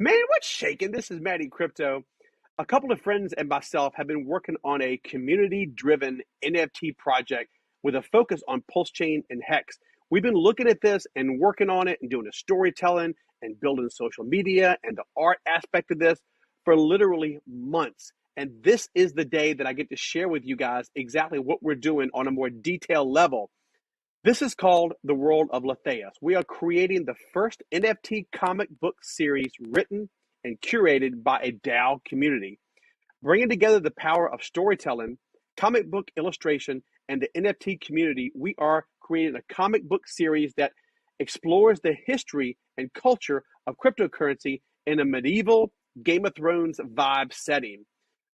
Man, what's shaking? This is Matty Crypto. A couple of friends and myself have been working on a community driven NFT project with a focus on Pulsechain and HEX. We've been looking at this and working on it and doing the storytelling and building social media and the art aspect of this for literally months. And this is the day that I get to share with you guys exactly what we're doing on a more detailed level. This is called the World of Lethayus. We are creating the first NFT comic book series written and curated by a DAO community, bringing together the power of storytelling, comic book illustration, and the NFT community. We are creating a comic book series that explores the history and culture of cryptocurrency in a medieval Game of Thrones vibe setting.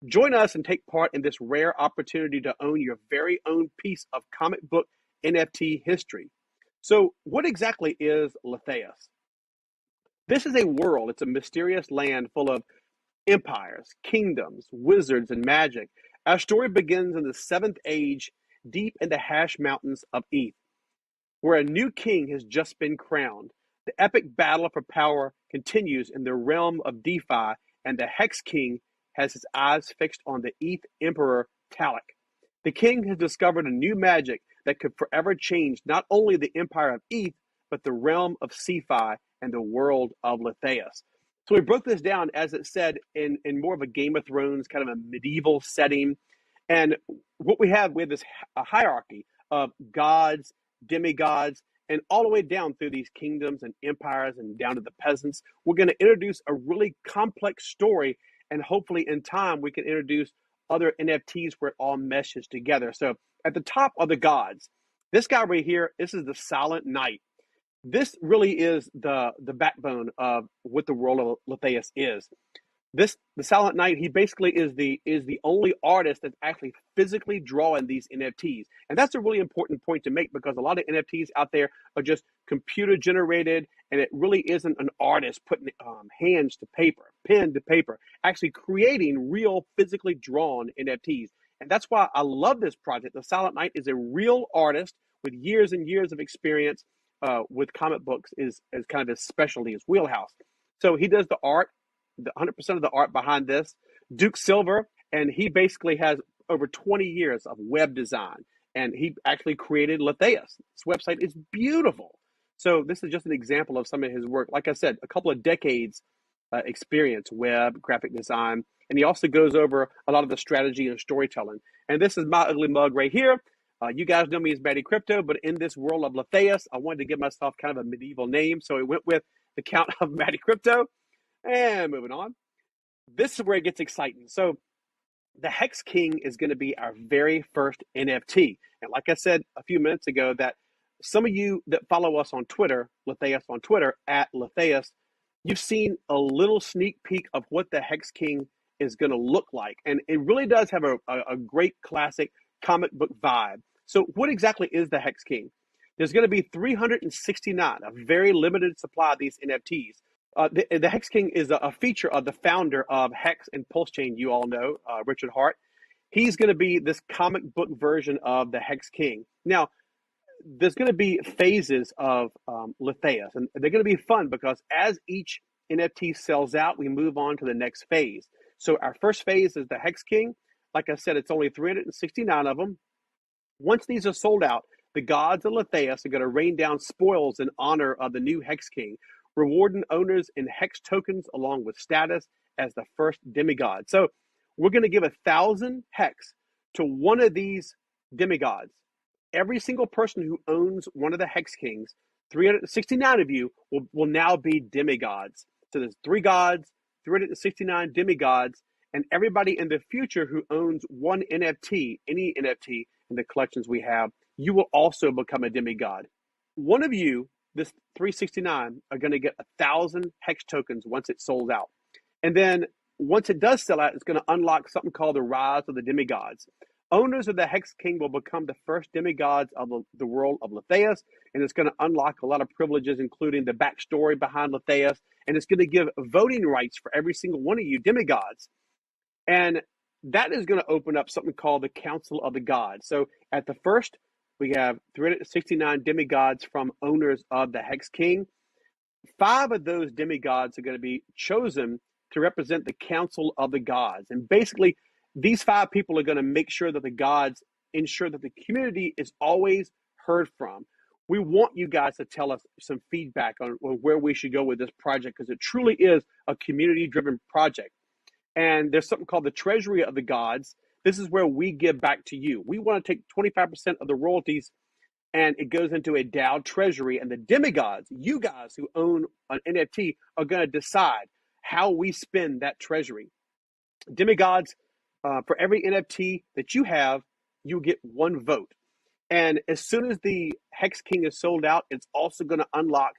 Join us and take part in this rare opportunity to own your very own piece of comic book NFT history. So, what exactly is Lethayus? This is a world, it's a mysterious land full of empires, kingdoms, wizards, and magic. Our story begins in the 7th age, deep in the Hash Mountains of ETH, where a new king has just been crowned. The epic battle for power continues in the realm of DeFi, and the Hex King has his eyes fixed on the ETH Emperor Talik. The king has discovered a new magic that could forever change not only the empire of ETH, but the realm of CeFi and the world of Lethayus. So we broke this down, as it said, in more of a Game of Thrones kind of a medieval setting. And what we have this a hierarchy of gods, demigods, and all the way down through these kingdoms and empires and down to the peasants. We're going to introduce a really complex story, and hopefully in time we can introduce other NFTs where it all meshes together. So at the top are the gods. This guy right here, this is the Silent Knight. This really is the backbone of what the world of Lethayus is. The Silent Knight, he basically is the only artist that's actually physically drawing these NFTs. And that's a really important point to make, because a lot of NFTs out there are just computer generated, and it really isn't an artist putting hands to paper, pen to paper, actually creating real physically drawn NFTs. And that's why I love this project. The Silent Knight is a real artist with years and years of experience with comic books, is kind of his specialty, his wheelhouse. So he does the art, the 100% of the art behind this. Duke Silver, and he basically has over 20 years of web design, and he actually created Lethayus. This website is beautiful. So this is just an example of some of his work. Like I said, a couple of decades experience, web, graphic design, and he also goes over a lot of the strategy and storytelling. And this is my ugly mug right here. You guys know me as Matty Crypto, but in this world of Lethayus, I wanted to give myself kind of a medieval name, so I went with the Count of Matty Crypto. And moving on, this is where it gets exciting. So the Hex King is going to be our very first NFT. And like I said a few minutes ago, that some of you that follow us on Twitter, Lethayus on Twitter, at Lethayus, you've seen a little sneak peek of what the Hex King is going to look like. And it really does have a great classic comic book vibe. So what exactly is the Hex King? There's going to be 369, a very limited supply of these NFTs. The Hex King is a feature of the founder of Hex and Pulsechain, you all know, Richard Hart. He's going to be this comic book version of the Hex King. Now, there's going to be phases of Lethayus, and they're going to be fun because as each NFT sells out, we move on to the next phase. So our first phase is the Hex King. Like I said, it's only 369 of them. Once these are sold out, the gods of Lethayus are going to rain down spoils in honor of the new Hex King, rewarding owners in Hex tokens along with status as the first demigod. So we're going to give 1,000 Hex to one of these demigods. Every single person who owns one of the Hex Kings, 369 of you, will now be demigods. So there's 3 gods, 369 demigods, and everybody in the future who owns one NFT, any NFT in the collections we have, you will also become a demigod. One of you, this 369, are going to get 1,000 Hex tokens once it sold out. And then once it does sell out, it's going to unlock something called the Rise of the Demigods. Owners of the Hex King will become the first demigods of the world of Lethayus, and it's going to unlock a lot of privileges, including the backstory behind Lethayus, and it's going to give voting rights for every single one of you demigods. And that is going to open up something called the Council of the Gods. So at the first, we have 369 demigods from owners of the Hex King. 5 of those demigods are going to be chosen to represent the council of the gods. And basically, these 5 people are going to make sure that the gods ensure that the community is always heard from. We want you guys to tell us some feedback on where we should go with this project, because it truly is a community-driven project. And there's something called the treasury of the gods. This is where we give back to you. We want to take 25% of the royalties, and it goes into a DAO treasury. And the demigods, you guys who own an NFT, are going to decide how we spend that treasury. Demigods, for every NFT that you have, you get 1 vote. And as soon as the HEX King is sold out, it's also going to unlock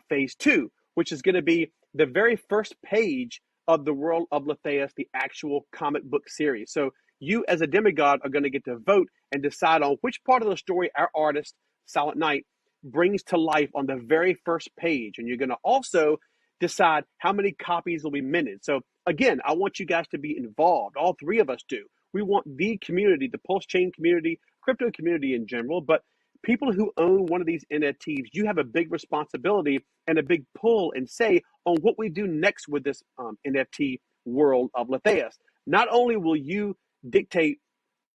phase 2, which is going to be the very first page of the World of Lethayus, the actual comic book series. So you as a demigod are going to get to vote and decide on which part of the story our artist, Silent Knight, brings to life on the very first page. And you're going to also decide how many copies will be minted. So again, I want you guys to be involved. All 3 of us do. We want the community, the Pulsechain community, crypto community in general, but people who own one of these NFTs, you have a big responsibility and a big pull and say on what we do next with this NFT World of Lethayus. Not only will you dictate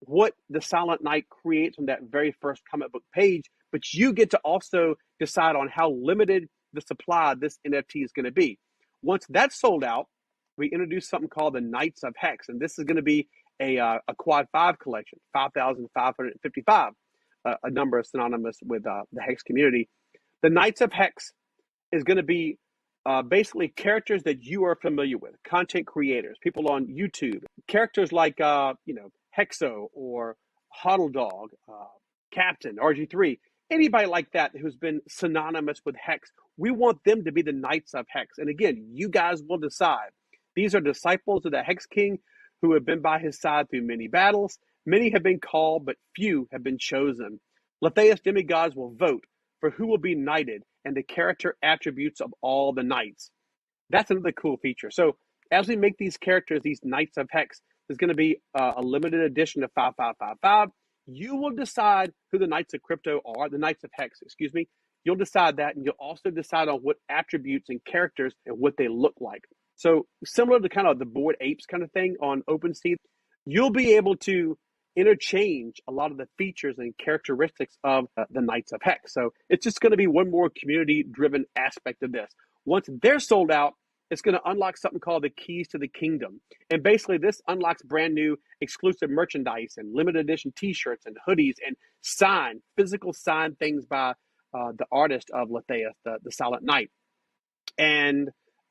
what the Silent Knight creates on that very first comic book page, but you get to also decide on how limited the supply of this NFT is going to be. Once that's sold out, we introduce something called the Knights of HEX, and this is going to be a quad 5 collection, 5,555, a number synonymous with the HEX community. The Knights of HEX is going to be basically characters that you are familiar with, content creators, people on YouTube, characters like Hexo or Huddle Dog, Captain, RG3, anybody like that who's been synonymous with HEX. We want them to be the Knights of HEX. And again, you guys will decide. These are disciples of the HEX King who have been by his side through many battles. Many have been called, but few have been chosen. Lethayus demigods will vote for who will be knighted and the character attributes of all the knights. That's another cool feature. So as we make these characters, these Knights of HEX, there's going to be a limited edition of 5555. You will decide who the Knights of Crypto are, the Knights of HEX, excuse me. You'll decide that, and you'll also decide on what attributes and characters and what they look like. So similar to kind of the Bored Apes kind of thing on OpenSea, you'll be able to interchange a lot of the features and characteristics of the Knights of HEX. So it's just going to be one more community-driven aspect of this. Once they're sold out, it's going to unlock something called the Keys to the Kingdom. And basically, this unlocks brand new exclusive merchandise and limited edition t-shirts and hoodies and physical signed things by the artist of Lethayus, the Silent Knight. And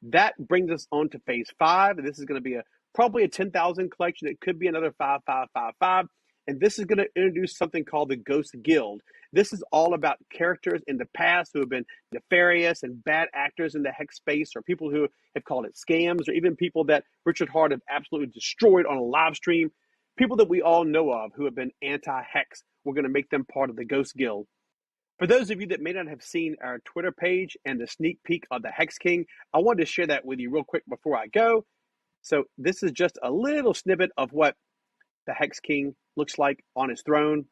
that brings us on to phase 5. This is going to be probably a 10,000 collection. It could be another 5555. And this is going to introduce something called the Ghost Guild. This is all about characters in the past who have been nefarious and bad actors in the HEX space, or people who have called it scams, or even people that Richard Hart have absolutely destroyed on a live stream. People that we all know of who have been anti-HEX. We're going to make them part of the Ghost Guild. For those of you that may not have seen our Twitter page and the sneak peek of the HEX King, I wanted to share that with you real quick before I go. So this is just a little snippet of what the HEX King looks like on his throne.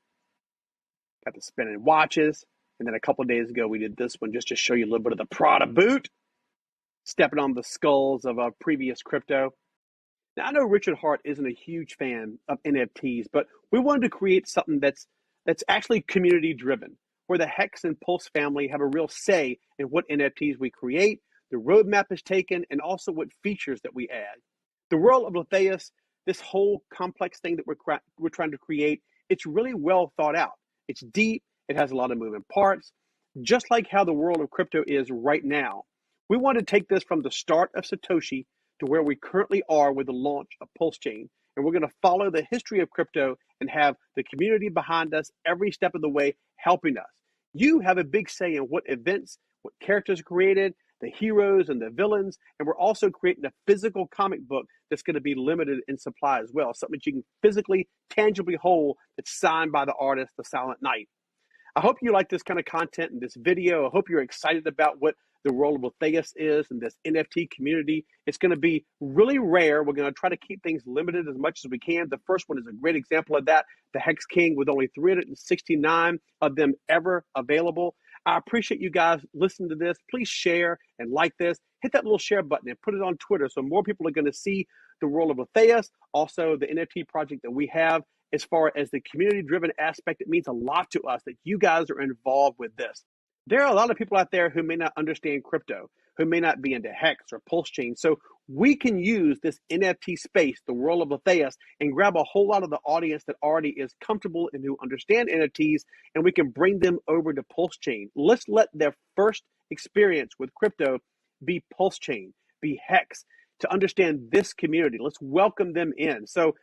Got the spinning watches. And then a couple of days ago, we did this one just to show you a little bit of the Prada boot, stepping on the skulls of previous crypto. Now, I know Richard Hart isn't a huge fan of NFTs, but we wanted to create something that's actually community driven, where the HEX and Pulse family have a real say in what NFTs we create, the roadmap is taken, and also what features that we add. The World of Lethayus, this whole complex thing that we're trying to create, it's really well thought out. It's deep. It has a lot of moving parts, just like how the world of crypto is right now. We want to take this from the start of Satoshi to where we currently are with the launch of Pulsechain. And we're going to follow the history of crypto and have the community behind us every step of the way helping us. You have a big say in what events, what characters are created, the heroes and the villains, and we're also creating a physical comic book that's going to be limited in supply as well, something that you can physically, tangibly hold that's signed by the artist, the Silent Knight. I hope you like this kind of content in this video. I hope you're excited about what the World of Lethayus is and this NFT community. It's going to be really rare. We're going to try to keep things limited as much as we can. The first one is a great example of that, the HEX King, with only 369 of them ever available. I appreciate you guys listening to this. Please share and like this. Hit that little share button and put it on Twitter so more people are going to see the World of Lethayus, also the NFT project that we have. As far as the community-driven aspect, it means a lot to us that you guys are involved with this. There are a lot of people out there who may not understand crypto, who may not be into HEX or Pulsechain. So we can use this NFT space, the World of Lethayus, and grab a whole lot of the audience that already is comfortable and who understand NFTs, and we can bring them over to Pulsechain. Let's let their first experience with crypto be Pulsechain, be HEX, to understand this community. Let's welcome them in. So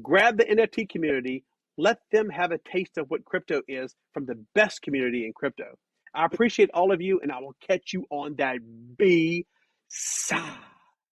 grab the NFT community, let them have a taste of what crypto is from the best community in crypto. I appreciate all of you, and I will catch you on that B side.